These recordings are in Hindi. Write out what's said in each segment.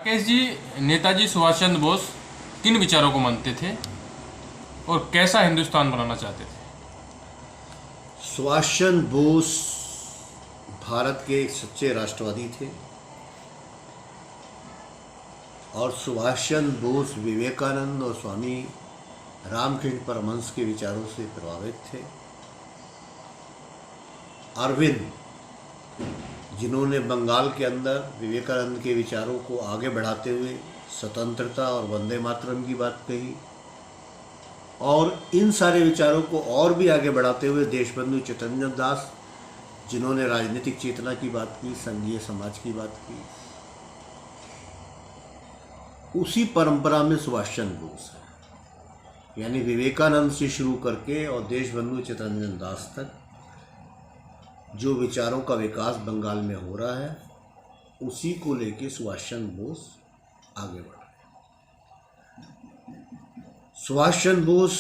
राकेश जी, नेताजी सुभाष चंद्र बोस किन विचारों को मानते थे और कैसा हिंदुस्तान बनाना चाहते थे? सुभाष चंद्र बोस भारत के एक सच्चे राष्ट्रवादी थे और सुभाष चंद्र बोस विवेकानंद और स्वामी रामकृष्ण परमहंस के विचारों से प्रभावित थे। अरविंद, जिन्होंने बंगाल के अंदर विवेकानंद के विचारों को आगे बढ़ाते हुए स्वतंत्रता और वंदे मातरम की बात कही, और इन सारे विचारों को और भी आगे बढ़ाते हुए देशबंधु चैतन्य दास, जिन्होंने राजनीतिक चेतना की बात की, संघीय समाज की बात की, उसी परंपरा में सुभाष चंद्र बोस है। यानी विवेकानंद से शुरू करके और देशबंधु चैतन्य दास तक जो विचारों का विकास बंगाल में हो रहा है, उसी को लेके सुभाष चंद्र बोस आगे बढ़ रहे हैं। सुभाष चंद्र बोस,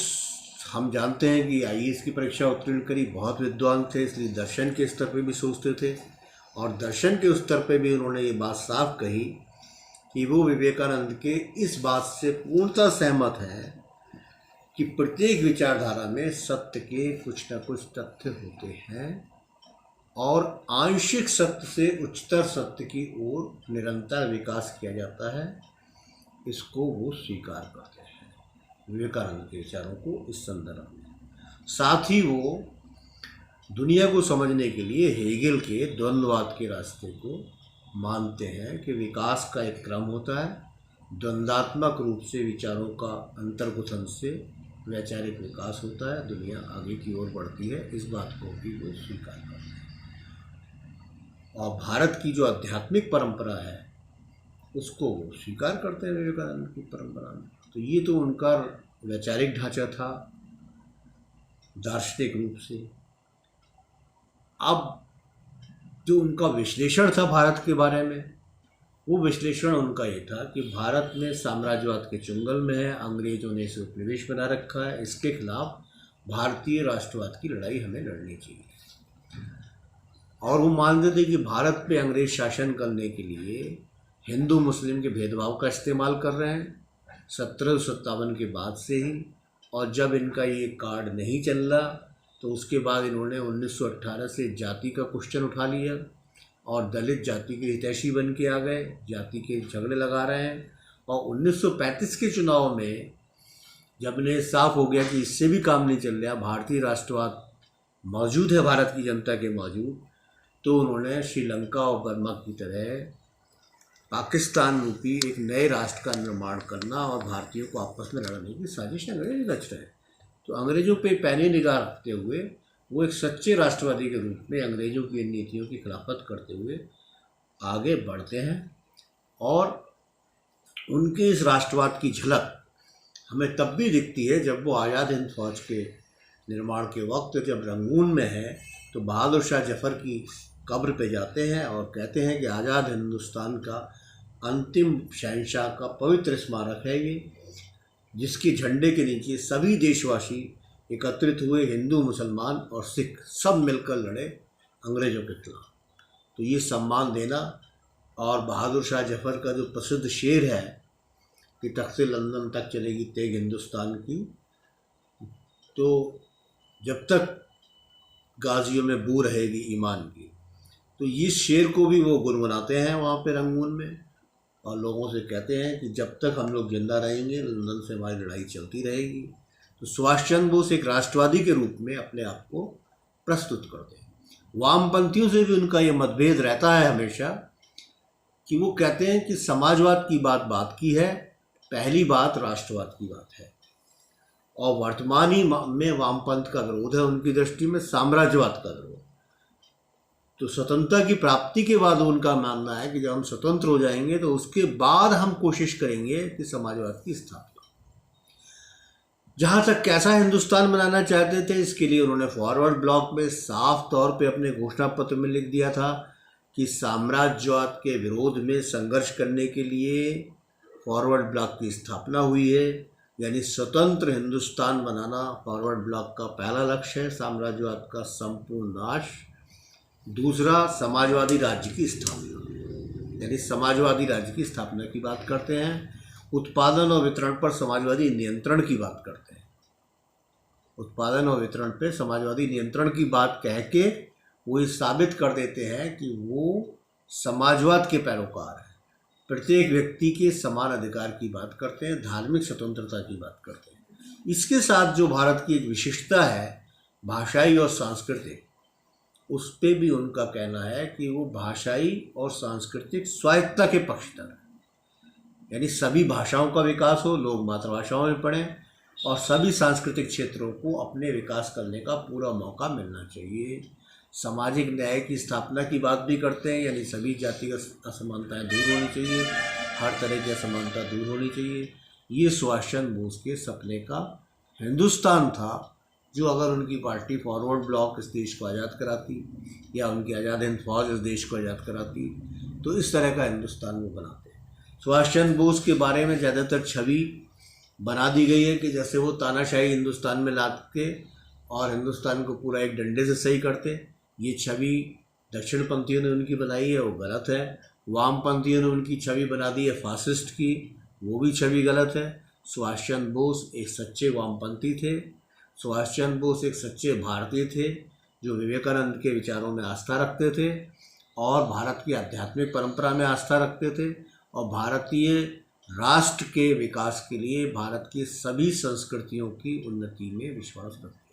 हम जानते हैं कि आईएएस की परीक्षा उत्तीर्ण करी, बहुत विद्वान थे, इसलिए दर्शन के स्तर पे भी सोचते थे और दर्शन के स्तर पे भी उन्होंने ये बात साफ कही कि वो विवेकानंद के इस बात से पूर्णतः सहमत है कि प्रत्येक विचारधारा में सत्य के कुछ न कुछ तथ्य होते हैं और आंशिक सत्य से उच्चतर सत्य की ओर निरंतर विकास किया जाता है। इसको वो स्वीकार करते हैं, विवेकानंद के विचारों को इस संदर्भ में। साथ ही वो दुनिया को समझने के लिए हेगेल के द्वंद्ववाद के रास्ते को मानते हैं कि विकास का एक क्रम होता है, द्वंद्वात्मक रूप से विचारों का अंतर्गुथन से वैचारिक विकास होता है, दुनिया आगे की ओर बढ़ती है। इस बात को भी वो स्वीकार करते हैं और भारत की जो आध्यात्मिक परंपरा है उसको वो स्वीकार करते हैं विवेकानंद की परंपरा में। तो ये तो उनका वैचारिक ढांचा था दार्शनिक रूप से। अब जो उनका विश्लेषण था भारत के बारे में, वो विश्लेषण उनका ये था कि भारत में साम्राज्यवाद के चुंगल में है, अंग्रेजों ने इसे उपनिवेश बना रखा है, इसके खिलाफ भारतीय राष्ट्रवाद की लड़ाई हमें लड़नी चाहिए। और वो मानते थे कि भारत पे अंग्रेज शासन करने के लिए हिंदू मुस्लिम के भेदभाव का इस्तेमाल कर रहे हैं 1757 के बाद से ही, और जब इनका ये कार्ड नहीं चल रहा तो उसके बाद इन्होंने 1918 से जाति का क्वेश्चन उठा लिया और दलित जाति के हितैषी बन के आ गए, जाति के झगड़े लगा रहे हैं। और 1935 के चुनाव में जब इन्हें साफ हो गया कि इससे भी काम नहीं चल रहा, भारतीय राष्ट्रवाद मौजूद है भारत की जनता के मौजूद, तो उन्होंने श्रीलंका और बर्मा की तरह पाकिस्तान रूपी एक नए राष्ट्र का निर्माण करना और भारतीयों को आपस में लड़ने की साजिश अंग्रेज रच रहे हैं। तो अंग्रेज़ों पे पैनी निगाह रखते हुए वो एक सच्चे राष्ट्रवादी के रूप में अंग्रेज़ों की इन नीतियों की खिलाफत करते हुए आगे बढ़ते हैं। और उनके इस राष्ट्रवाद की झलक हमें तब भी दिखती है जब वो आज़ाद हिंद फौज के निर्माण के वक्त जब रंगून में है तो बहादुर शाह जफ़र की कब्र पे जाते हैं और कहते हैं कि आज़ाद हिंदुस्तान का अंतिम शहंशाह का पवित्र स्मारक है ये, जिसके झंडे के नीचे सभी देशवासी एकत्रित हुए, हिंदू मुसलमान और सिख सब मिलकर लड़े अंग्रेज़ों के खिलाफ। तो ये सम्मान देना, और बहादुर शाह जफ़र का जो प्रसिद्ध शेर है कि तख्ते लंदन तक चलेगी तेग हिंदुस्तान की, तो जब तक गाजियों में बू रहेगी ईमान की, तो इस शेर को भी वो गुनगुनाते हैं वहाँ पे रंगून में और लोगों से कहते हैं कि जब तक हम लोग जिंदा रहेंगे लंदन से हमारी लड़ाई चलती रहेगी। तो सुभाष चंद्र बोस एक राष्ट्रवादी के रूप में अपने आप को प्रस्तुत करते हैं। वामपंथियों से भी उनका ये मतभेद रहता है हमेशा कि वो कहते हैं कि समाजवाद की बात की है, पहली बात राष्ट्रवाद की बात है, और वर्तमान ही में वामपंथ का विरोध है उनकी दृष्टि में साम्राज्यवाद का विरोध। तो स्वतंत्रता की प्राप्ति के बाद उनका मानना है कि जब हम स्वतंत्र हो जाएंगे तो उसके बाद हम कोशिश करेंगे कि समाजवाद की स्थापना। जहाँ तक कैसा हिंदुस्तान बनाना चाहते थे, इसके लिए उन्होंने फॉरवर्ड ब्लॉक में साफ तौर पे अपने घोषणा पत्र में लिख दिया था कि साम्राज्यवाद के विरोध में संघर्ष करने के लिए फॉरवर्ड ब्लॉक की स्थापना हुई है। यानी स्वतंत्र हिंदुस्तान बनाना फॉरवर्ड ब्लॉक का पहला लक्ष्य है, साम्राज्यवाद का संपूर्ण नाश। दूसरा, समाजवादी राज्य की स्थापना। यानी समाजवादी राज्य की स्थापना की बात करते हैं। उत्पादन और वितरण पर समाजवादी नियंत्रण की बात करते हैं। उत्पादन और वितरण पे समाजवादी नियंत्रण की बात कह के वो ये साबित कर देते हैं कि वो समाजवाद के पैरोकार हैं। प्रत्येक व्यक्ति के समान अधिकार की बात करते हैं, धार्मिक स्वतंत्रता की बात करते हैं। इसके साथ जो भारत की एक विशेषता है भाषाई और सांस्कृतिक, उस पर भी उनका कहना है कि वो भाषाई और सांस्कृतिक स्वायत्तता के पक्षधर है। यानी सभी भाषाओं का विकास हो, लोग मातृभाषाओं में पढ़ें और सभी सांस्कृतिक क्षेत्रों को अपने विकास करने का पूरा मौका मिलना चाहिए। सामाजिक न्याय की स्थापना की बात भी करते हैं, यानी सभी जातिगत असमानताएं दूर होनी चाहिए, हर तरह की असमानता दूर होनी चाहिए। ये सुभाष चंद्र बोस के सपने का हिंदुस्तान था, जो अगर उनकी पार्टी फॉरवर्ड ब्लॉक इस देश को आज़ाद कराती या उनकी आज़ाद हिंद फौज इस देश को आज़ाद कराती तो इस तरह का हिंदुस्तान वो बनाते। सुभाष चंद्र बोस के बारे में ज़्यादातर छवि बना दी गई है कि जैसे वो तानाशाही हिंदुस्तान में ला के और हिंदुस्तान को पूरा एक डंडे से सही करते। ये छवि दक्षिणपंथियों ने उनकी बनाई है, वो गलत है। वामपंथियों ने उनकी छवि बना दी है फासिस्ट की, वो भी छवि गलत है। सुभाष चंद्र बोस एक सच्चे वामपंथी थे। सुभाष चंद्र बोस एक सच्चे भारतीय थे जो विवेकानंद के विचारों में आस्था रखते थे और भारत की आध्यात्मिक परंपरा में आस्था रखते थे और भारतीय राष्ट्र के विकास के लिए भारत की सभी संस्कृतियों की उन्नति में विश्वास रखते थे।